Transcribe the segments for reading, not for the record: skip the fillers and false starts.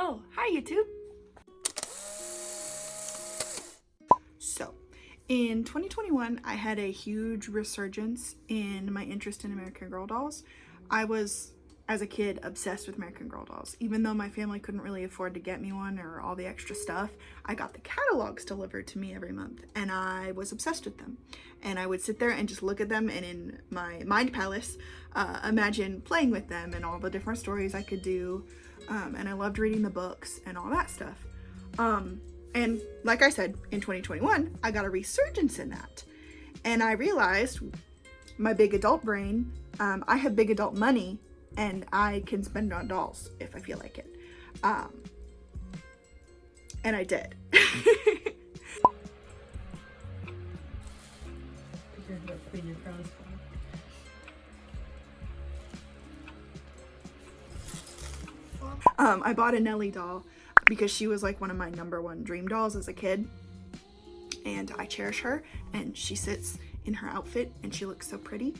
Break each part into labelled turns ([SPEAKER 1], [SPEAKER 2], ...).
[SPEAKER 1] Oh, hi YouTube. So, in 2021, I had a huge resurgence in my interest in American Girl dolls. I was, as a kid, obsessed with American Girl dolls. Even though my family couldn't really afford to get me one or all the extra stuff, I got the catalogs delivered to me every month, and I was obsessed with them. And I would sit there and just look at them, and in my mind palace, imagine playing with them and all the different stories I could do. And I loved reading the books and all that stuff. And like I said, in 2021, I got a resurgence in that. And I realized, my big adult brain, I have big adult money and I can spend on dolls if I feel like it. And I did. I bought a Nellie doll because she was like one of my #1 dream dolls as a kid, and I cherish her, and she sits in her outfit and she looks so pretty.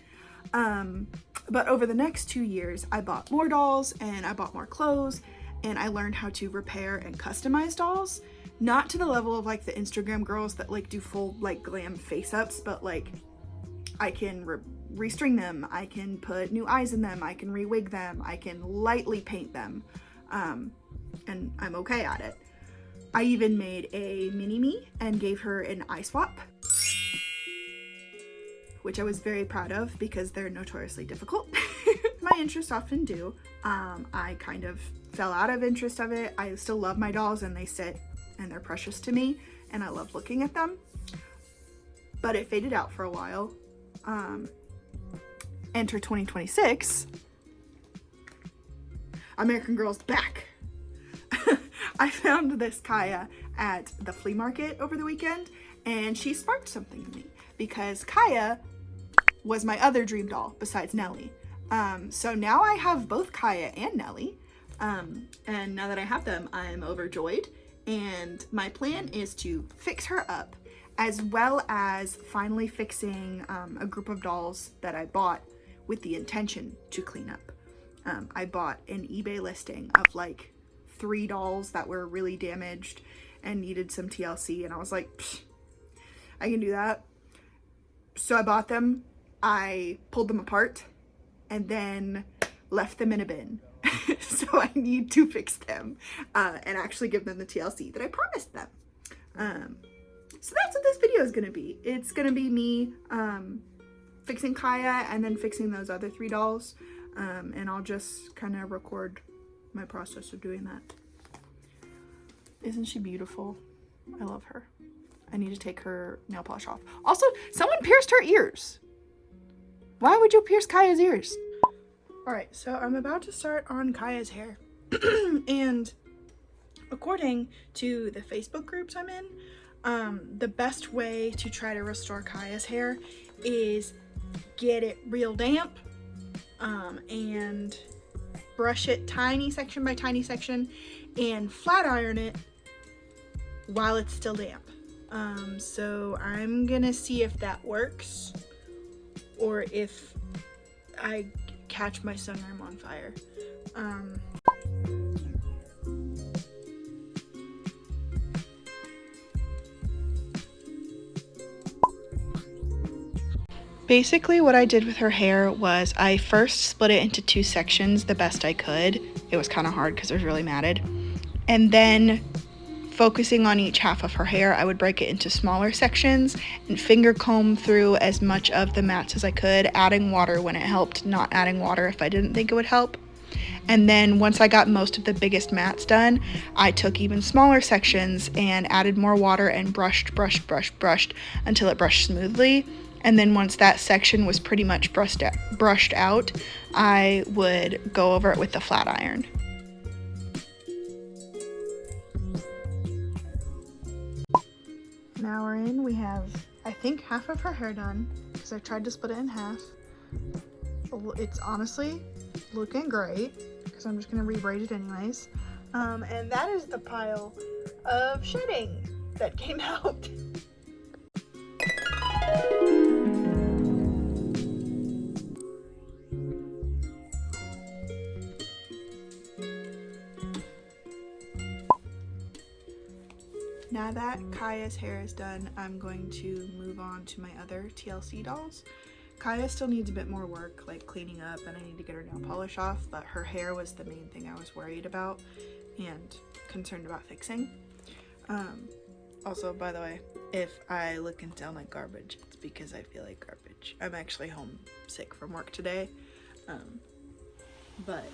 [SPEAKER 1] But over the next 2 years, I bought more dolls and I bought more clothes, and I learned how to repair and customize dolls. Not to the level of like the Instagram girls that like do full like glam face ups, but like I can restring them, I can put new eyes in them, I can re-wig them, I can lightly paint them, and I'm okay at it. I even made a mini-me and gave her an eye swap, which I was very proud of because they're notoriously difficult. My interests often do. I kind of fell out of interest of it. I still love my dolls and they sit and they're precious to me and I love looking at them, but it faded out for a while. Enter 2026. American Girl's back. I found this Kaya at the flea market over the weekend, and she sparked something in me because Kaya was my other dream doll besides Nellie. So now I have both Kaya and Nellie, and now that I have them, I'm overjoyed, and my plan is to fix her up, as well as finally fixing a group of dolls that I bought with the intention to clean up. I bought an eBay listing of like 3 dolls that were really damaged and needed some TLC, and I was like, I can do that. So I bought them, I pulled them apart, and then left them in a bin. So I need to fix them and actually give them the TLC that I promised them. So that's what this video is gonna be. It's gonna be me fixing Kaya and then fixing those other 3 dolls. And I'll just kind of record my process of doing that. Isn't she beautiful? I love her. I need to take her nail polish off. Also, someone pierced her ears. Why would you pierce Kaya's ears? Alright, so I'm about to start on Kaya's hair. And according to the Facebook groups I'm in, the best way to try to restore Kaya's hair is get it real damp, and brush it tiny section by tiny section and flat iron it while it's still damp. So I'm gonna see if that works or if I catch my sunroom on fire. Basically what I did with her hair was I first split it into 2 sections the best I could. It was kind of hard because it was really matted. And then focusing on each half of her hair, I would break it into smaller sections and finger comb through as much of the mats as I could, adding water when it helped, not adding water if I didn't think it would help. And then once I got most of the biggest mats done, I took even smaller sections and added more water and brushed until it brushed smoothly. And then once that section was pretty much brushed out, I would go over it with the flat iron. Now we're in, we have, I think, half of her hair done, because I tried to split it in half. It's honestly looking great, because I'm just going to re-braid it anyways. And that is the pile of shedding that came out. now that Kaya's hair is done, I'm going to move on to my other TLC dolls. Kaya still needs a bit more work, like cleaning up, and I need to get her nail polish off, but her hair was the main thing I was worried about and concerned about fixing. Also, by the way, if I look and sound like garbage, it's because I feel like garbage. I'm actually homesick from work today. But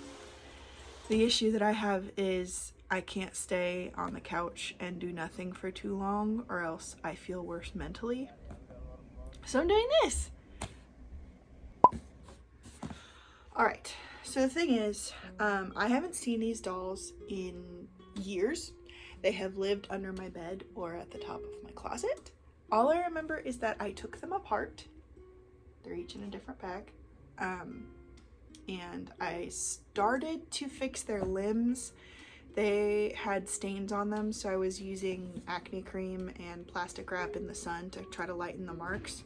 [SPEAKER 1] the issue that I have is I can't stay on the couch and do nothing for too long, or else I feel worse mentally. So I'm doing this. Alright, so the thing is, I haven't seen these dolls in years. They have lived under my bed or at the top of my closet. All I remember is that I took them apart. They're each in a different bag. And I started to fix their limbs. They had stains on them, so I was using acne cream and plastic wrap in the sun to try to lighten the marks.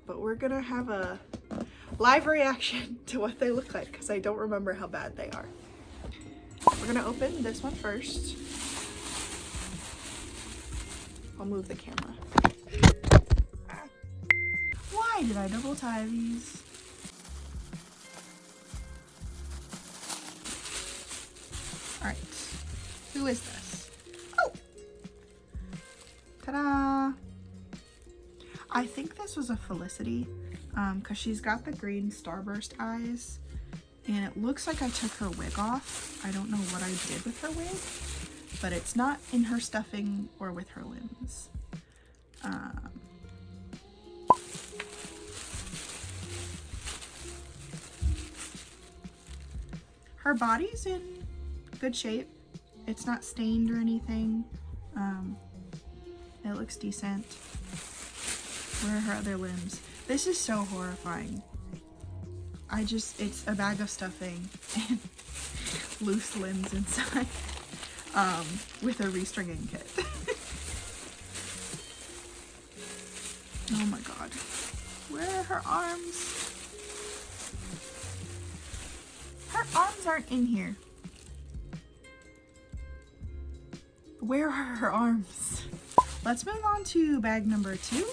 [SPEAKER 1] But we're gonna have a live reaction to what they look like because I don't remember how bad they are. We're gonna open this one first. I'll move the camera. Why did I double tie these? Alright, who is this? Oh! Ta-da! I think this was a Felicity, because she's got the green starburst eyes, and it looks like I took her wig off. I don't know what I did with her wig, but it's not in her stuffing or with her limbs. Her body's in good shape. It's not stained or anything. It looks decent. Where are her other limbs? This is so horrifying. It's a bag of stuffing and loose limbs inside, with a restringing kit. Oh my god. Where are her arms? Her arms aren't in here. Where are her arms? Let's move on to bag number 2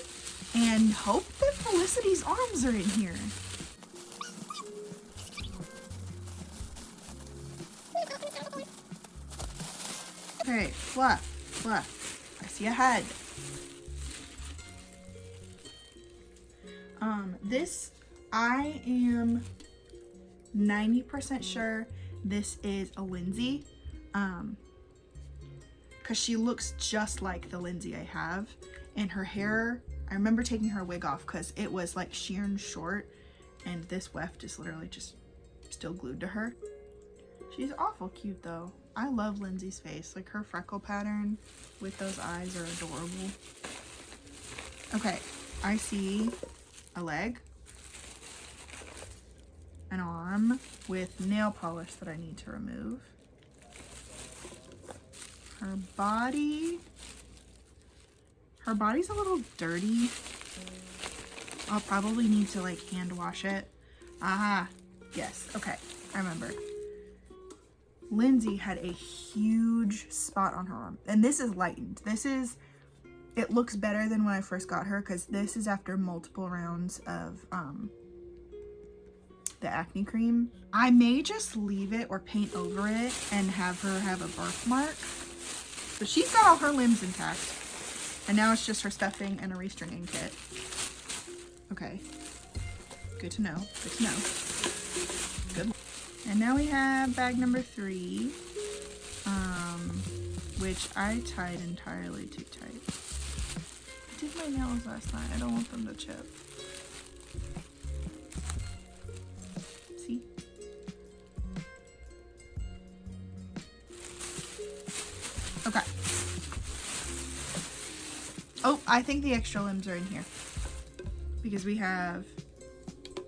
[SPEAKER 1] and hope that Felicity's arms are in here. Okay, fluff, fluff. I see a head. This, I am 90% sure this is a Lindsay. Because she looks just like the Lindsay I have. And her hair, I remember taking her wig off because it was like sheer and short. And this weft is literally just still glued to her. She's awful cute though. I love Lindsay's face. Like her freckle pattern with those eyes are adorable. Okay, I see a leg, an arm with nail polish that I need to remove. Her body's a little dirty. I'll probably need to like hand wash it. Aha, yes, okay, I remember. Lindsay had a huge spot on her arm, and this is lightened. It looks better than when I first got her because this is after multiple rounds of the acne cream. I may just leave it or paint over it and have her have a birthmark. So she's got all her limbs intact, and now it's just her stuffing and a restringing kit. Okay, good to know, good to know. Good. And now we have bag number 3, which I tied entirely too tight. I did my nails last night. I don't want them to chip. See? Okay. Oh, I think the extra limbs are in here. Because we have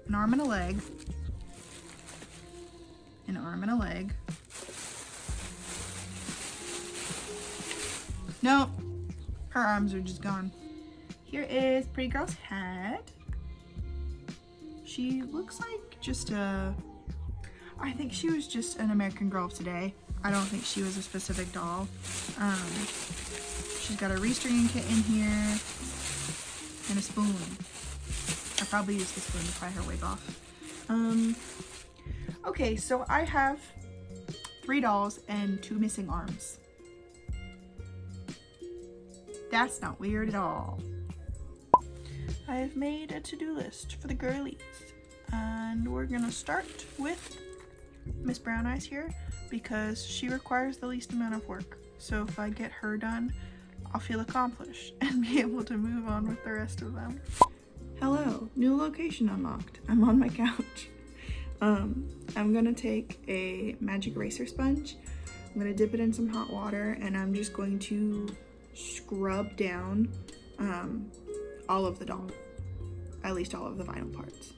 [SPEAKER 1] an arm and a leg. An arm and a leg. Nope. Her arms are just gone. Here is Pretty Girl's head. She looks like just I think she was just an American Girl of today. I don't think she was a specific doll. She's got a restringing kit in here and a spoon. I probably used the spoon to pry her wig off. Okay, so I have 3 dolls and 2 missing arms. That's not weird at all. I have made a to-do list for the girlies, and we're gonna start with Miss Brown Eyes here because she requires the least amount of work. So if I get her done, I'll feel accomplished and be able to move on with the rest of them. Hello, new location unlocked. I'm on my couch. I'm gonna take a magic eraser sponge. I'm gonna dip it in some hot water and I'm just going to scrub down all of the doll, at least all of the vinyl parts.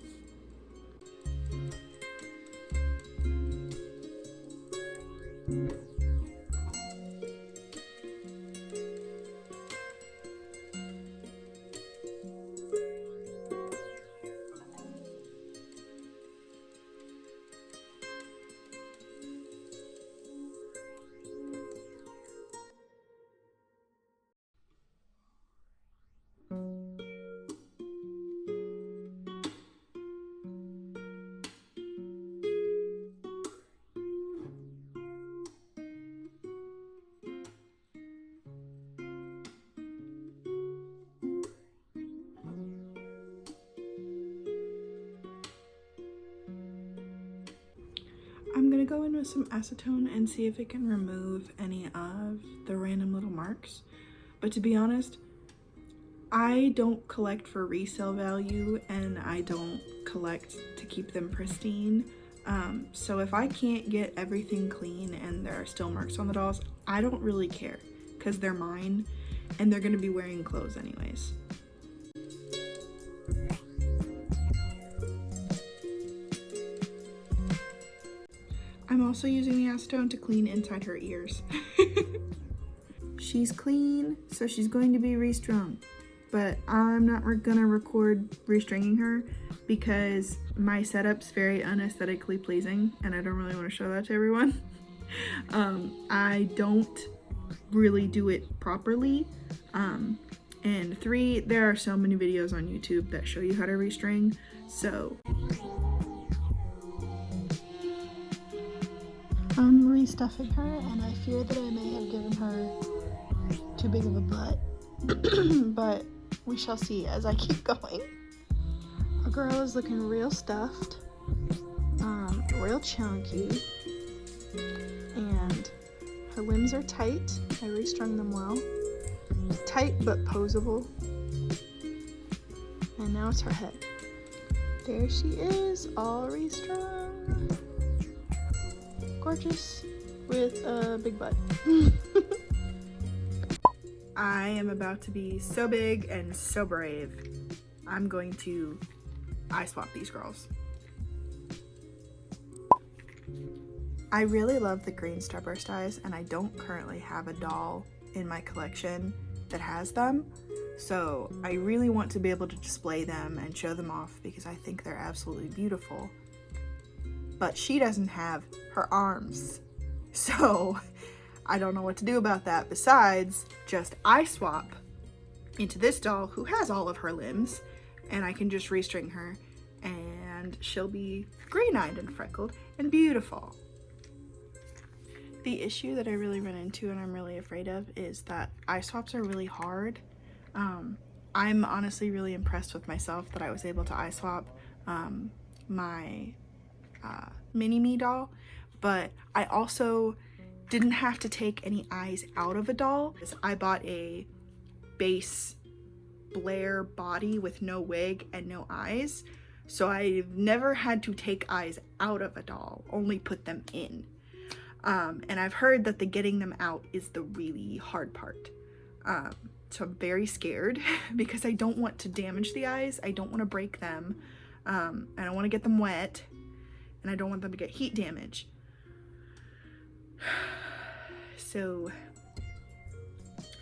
[SPEAKER 1] I'm gonna go in with some acetone and see if it can remove any of the random little marks. But to be honest, I don't collect for resale value and I don't collect to keep them pristine. So if I can't get everything clean and there are still marks on the dolls, I don't really care because they're mine and they're gonna be wearing clothes anyways. I'm also using the acetone to clean inside her ears. She's clean, so she's going to be restrung. But I'm not gonna record restringing her because my setup's very unaesthetically pleasing and I don't really want to show that to everyone. I don't really do it properly. And 3, there are so many videos on YouTube that show you how to restring, so I'm restuffing her, and I fear that I may have given her too big of a butt, but we shall see as I keep going. Our girl is looking real stuffed, real chunky, and her limbs are tight. I restrung them well. Tight but posable. And now it's her head. There she is, all restrung. Gorgeous with a big butt. I am about to be so big and so brave. I'm going to eye swap these girls. I really love the green starburst eyes and I don't currently have a doll in my collection that has them. So I really want to be able to display them and show them off because I think they're absolutely beautiful. But she doesn't have her arms. So I don't know what to do about that besides just eye swap into this doll who has all of her limbs and I can just restring her and she'll be green-eyed and freckled and beautiful. The issue that I really run into and I'm really afraid of is that eye swaps are really hard. I'm honestly really impressed with myself that I was able to eye swap my mini-me doll, but I also didn't have to take any eyes out of a doll. I bought a base Blair body with no wig and no eyes, so I've never had to take eyes out of a doll, only put them in. And I've heard that the getting them out is the really hard part. So I'm very scared because I don't want to damage the eyes. I don't want to break them. I don't want to get them wet and I don't want them to get heat damage. So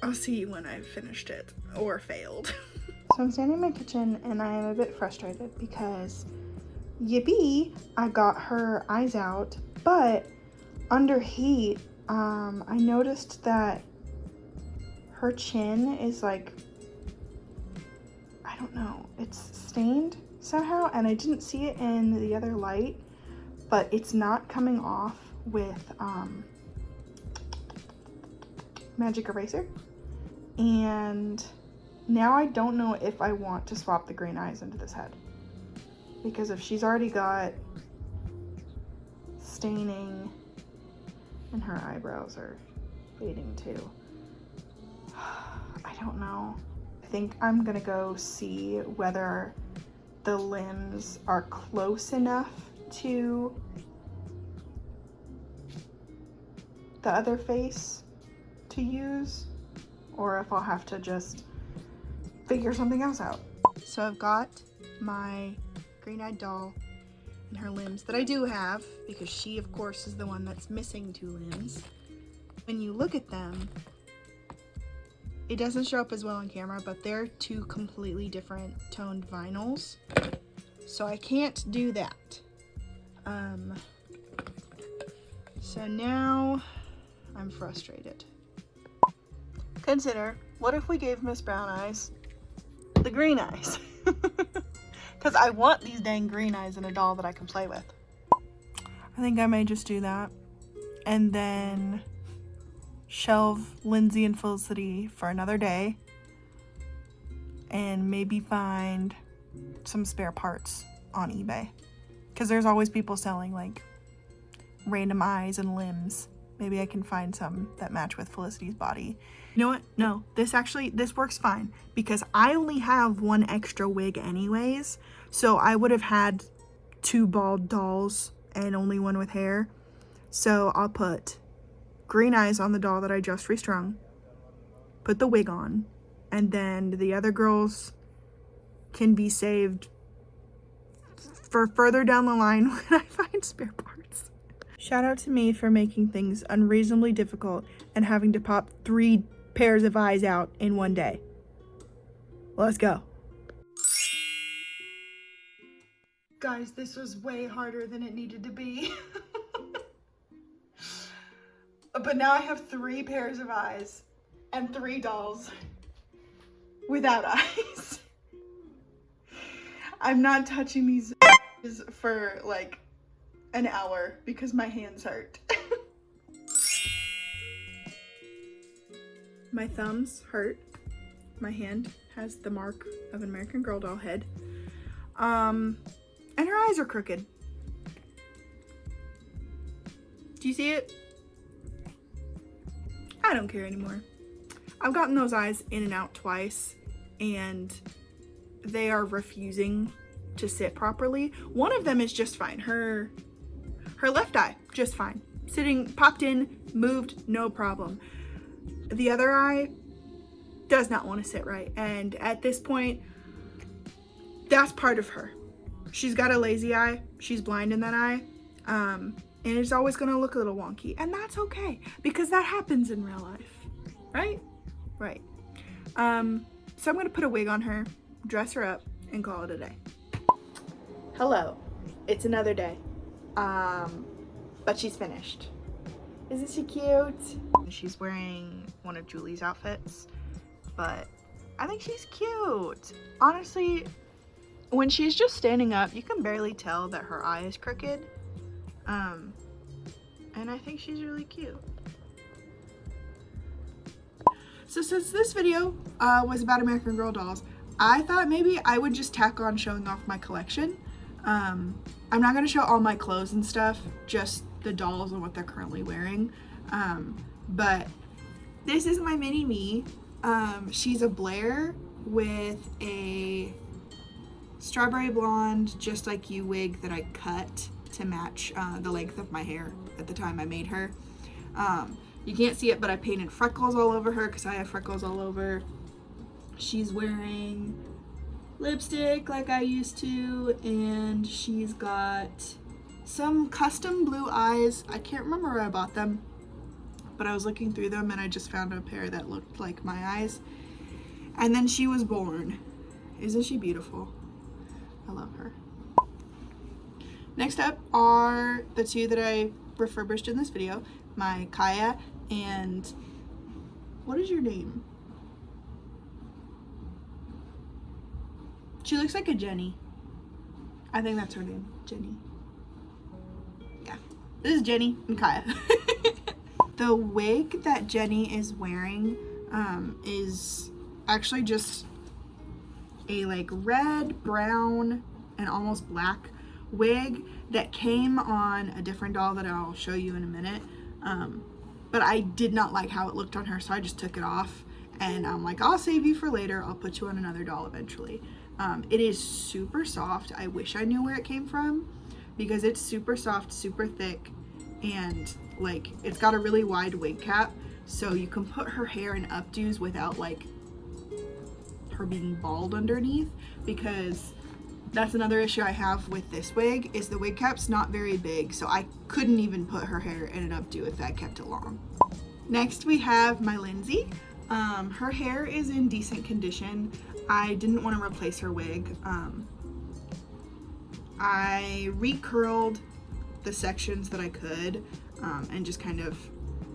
[SPEAKER 1] I'll see when I've finished it or failed. So I'm standing in my kitchen and I am a bit frustrated because yippee, I got her eyes out, but under heat, I noticed that her chin is like, I don't know, it's stained somehow, and I didn't see it in the other light, but it's not coming off with magic eraser. And now I don't know if I want to swap the green eyes into this head, because if she's already got staining and her eyebrows are fading too, I don't know. I think I'm gonna go see whether the limbs are close enough to the other face to use, or if I'll have to just figure something else out. So I've got my green-eyed doll and her limbs that I do have, because she of course is the one that's missing 2 limbs. When you look at them, it doesn't show up as well on camera, but they're 2 completely different toned vinyls, so I can't do that. So now I'm frustrated. Consider, what if we gave Miss Brown Eyes the green eyes? Because I want these dang green eyes in a doll that I can play with. I think I may just do that, and then shelve Lindsay and Felicity for another day, and maybe find some spare parts on eBay, because there's always people selling like random eyes and limbs. Maybe I can find some that match with Felicity's body. You know what? No, this works fine, because I only have 1 extra wig anyways, so I would have had 2 bald dolls and only 1 with hair. So I'll put green eyes on the doll that I just restrung, put the wig on, and then the other girls can be saved for further down the line when I find spare parts. Shout out to me for making things unreasonably difficult and having to pop 3 pairs of eyes out in 1 day. Let's go. Guys, this was way harder than it needed to be. But now I have 3 pairs of eyes and 3 dolls without eyes. I'm not touching these for like an hour because my hands hurt. My thumbs hurt. My hand has the mark of an American Girl doll head. And her eyes are crooked. Do you see it? I don't care anymore. I've gotten those eyes in and out twice, and they are refusing to sit properly. One of them is just fine. Her left eye, just fine. Sitting, popped in, moved, no problem. The other eye does not want to sit right. And at this point, that's part of her. She's got a lazy eye. She's blind in that eye. And it's always going to look a little wonky. And that's okay, because that happens in real life. Right? Right. So I'm going to put a wig on her, dress her up, and call it a day. Hello. It's another day. But she's finished. Isn't she cute? She's wearing one of Julie's outfits, but I think she's cute. Honestly, when she's just standing up, you can barely tell that her eye is crooked. And I think she's really cute. So since this video was about American Girl dolls, I thought maybe I would just tack on showing off my collection. I'm not going to show all my clothes and stuff, just the dolls and what they're currently wearing. But this is my mini me. She's a Blair with a strawberry blonde, just like you wig that I cut to match the length of my hair at the time I made her. You can't see it, but I painted freckles all over her because I have freckles all over. She's wearing lipstick like I used to, and she's got some custom blue eyes. I can't remember where I bought them, but I was looking through them and I just found a pair that looked like my eyes. And then she was born. Isn't she beautiful? I love her. Next up are the 2 that I refurbished in this video, my Kaya and what is your name? She looks like a Jenny. I think that's her name, Jenny. Yeah, this is Jenny and Kaya. The wig that Jenny is wearing is actually just a like red, brown, and almost black wig that came on a different doll that I'll show you in a minute. But I did not like how it looked on her, so I just took it off, and I'm like, I'll save you for later. I'll put you on another doll eventually. It is super soft. I wish I knew where it came from because it's super soft, super thick, and like it's got a really wide wig cap, so you can put her hair in updos without like her being bald underneath, because that's another issue I have with this wig is the wig cap's not very big, so I couldn't even put her hair in an updo if I kept it long. Next we have my Lindsay. Her hair is in decent condition. I didn't want to replace her wig. I recurled the sections that I could and just kind of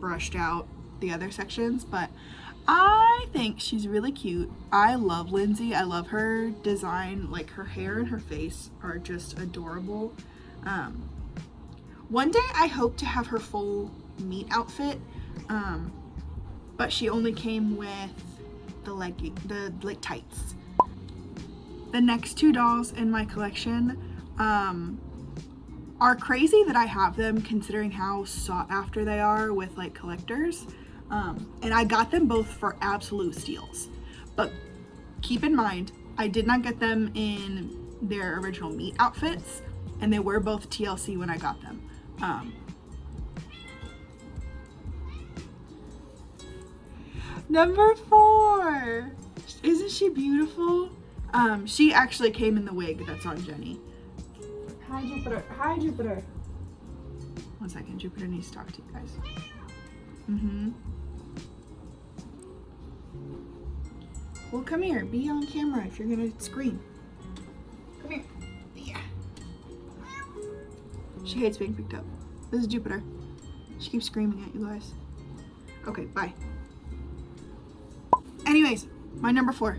[SPEAKER 1] brushed out the other sections, but I think she's really cute. I love Lindsay. I love her design. Like her hair and her face are just adorable. One day I hope to have her full meet outfit, but she only came with the like tights. The next two dolls in my collection are crazy that I have them, considering how sought after they are with like collectors. And I got them both for absolute steals. But keep in mind, I did not get them in their original meet outfits, and they were both TLC when I got them. Number 4. Isn't she beautiful? She actually came in the wig that's on Jenny. Hi, Jupiter. Hi, Jupiter. One second. Jupiter needs to talk to you guys. Well, come here. Be on camera if you're gonna scream. Come here. Yeah. She hates being picked up. This is Jupiter. She keeps screaming at you guys. Okay, bye. Anyways, my number 4.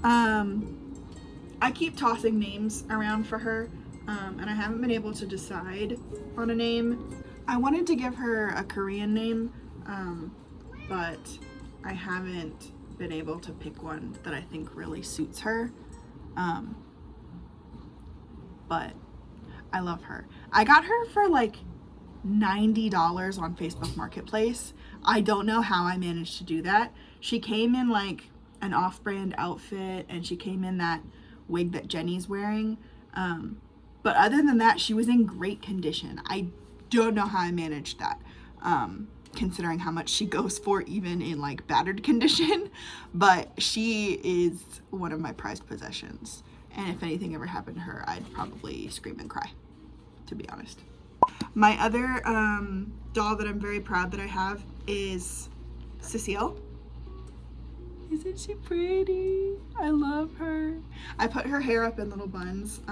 [SPEAKER 1] I keep tossing names around for her, and I haven't been able to decide on a name. I wanted to give her a Korean name, but I haven't been able to pick one that I think really suits her. But I love her. I got her for like $90 on Facebook Marketplace. I don't know how I managed to do that. She came in like an off-brand outfit, and she came in that wig that Jenny's wearing. But other than that, she was in great condition. I don't know how I managed that, considering how much she goes for even in like battered condition. But she is one of my prized possessions. And if anything ever happened to her, I'd probably scream and cry, to be honest. My other doll that I'm very proud that I have is Cecile. Isn't she pretty? I love her. I put her hair up in little buns.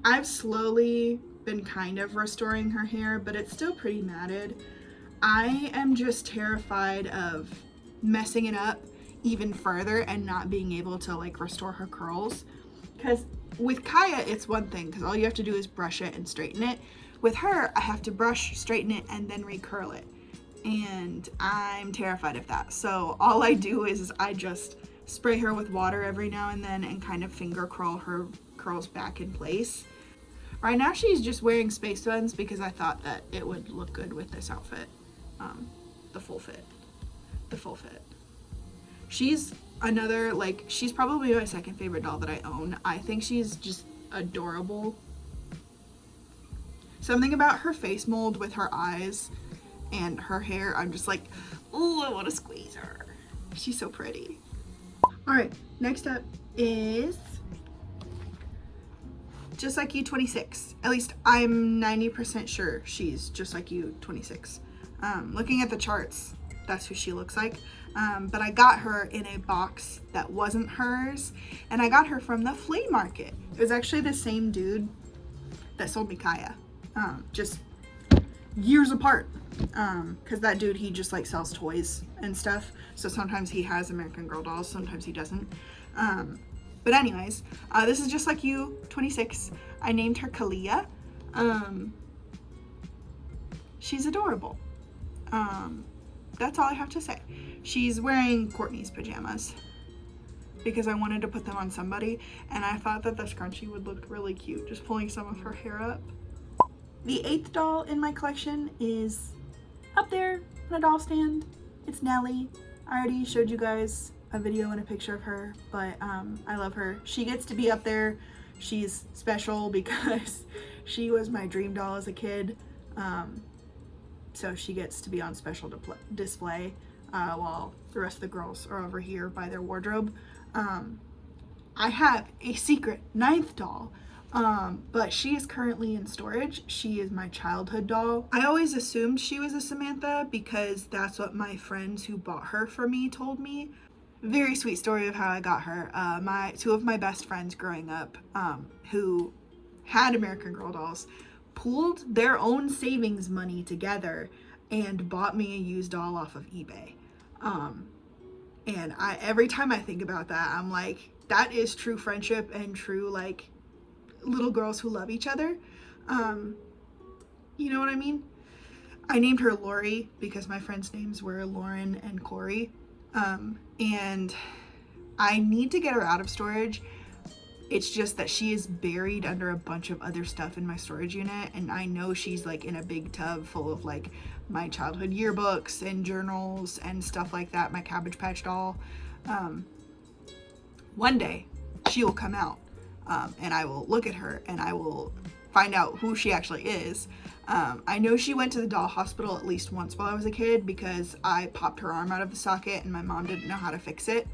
[SPEAKER 1] I've slowly been kind of restoring her hair, but it's still pretty matted. I am just terrified of messing it up even further and not being able to like restore her curls. Because with Kaya, it's one thing, because all you have to do is brush it and straighten it. With her, I have to brush, straighten it, and then recurl it. And I'm terrified of that. So all I do is I just spray her with water every now and then and kind of finger curl her curls back in place. Right now she's just wearing space buns because I thought that it would look good with this outfit. The full fit. She's another, like, she's probably my second favorite doll that I own. I think she's just adorable. Something about her face mold with her eyes and her hair, I'm just like, oh, I want to squeeze her. She's so pretty. All right, next up is Just Like You 26. At least I'm 90% sure she's Just Like You 26. Looking at the charts, that's who she looks like. But I got her in a box that wasn't hers, and I got her from the flea market. It was actually the same dude that sold me Kaya, just years apart. Because that dude, he just like sells toys and stuff. So sometimes he has American Girl dolls, sometimes he doesn't. But anyways, this is Just Like You 26. I named her Kalia. She's adorable. That's all I have to say. She's wearing Courtney's pajamas because I wanted to put them on somebody, and I thought that the scrunchie would look really cute, just pulling some of her hair up. The 8th doll in my collection is up there on a doll stand. It's Nellie. I already showed you guys a video and a picture of her, but I love her. She gets to be up there. She's special because she was my dream doll as a kid. So she gets to be on special display while the rest of the girls are over here by their wardrobe. I have a secret 9th doll, but she is currently in storage. She is my childhood doll. I always assumed she was a Samantha because that's what my friends who bought her for me told me. Very sweet story of how I got her. Two of my best friends growing up who had American Girl dolls pooled their own savings money together and bought me a used doll off of eBay. And every time I think about that, I'm like, that is true friendship and true, like, little girls who love each other. You know what I mean? I named her Lori because my friends' names were Lauren and Corey. And I need to get her out of storage. It's just that she is buried under a bunch of other stuff in my storage unit, and I know she's like in a big tub full of like my childhood yearbooks and journals and stuff like that, my Cabbage Patch doll. One day she will come out, and I will look at her and I will find out who she actually is. I know she went to the doll hospital at least once while I was a kid because I popped her arm out of the socket and my mom didn't know how to fix it.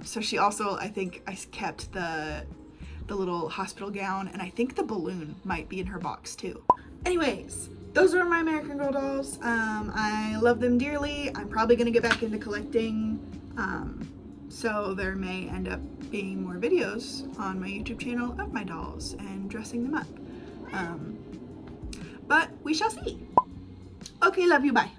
[SPEAKER 1] So she also, I think I kept the little hospital gown, and I think the balloon might be in her box too. Anyways, those are my American Girl dolls. I love them dearly. I'm probably gonna get back into collecting. So there may end up being more videos on my YouTube channel of my dolls and dressing them up. But we shall see. Okay, love you, bye.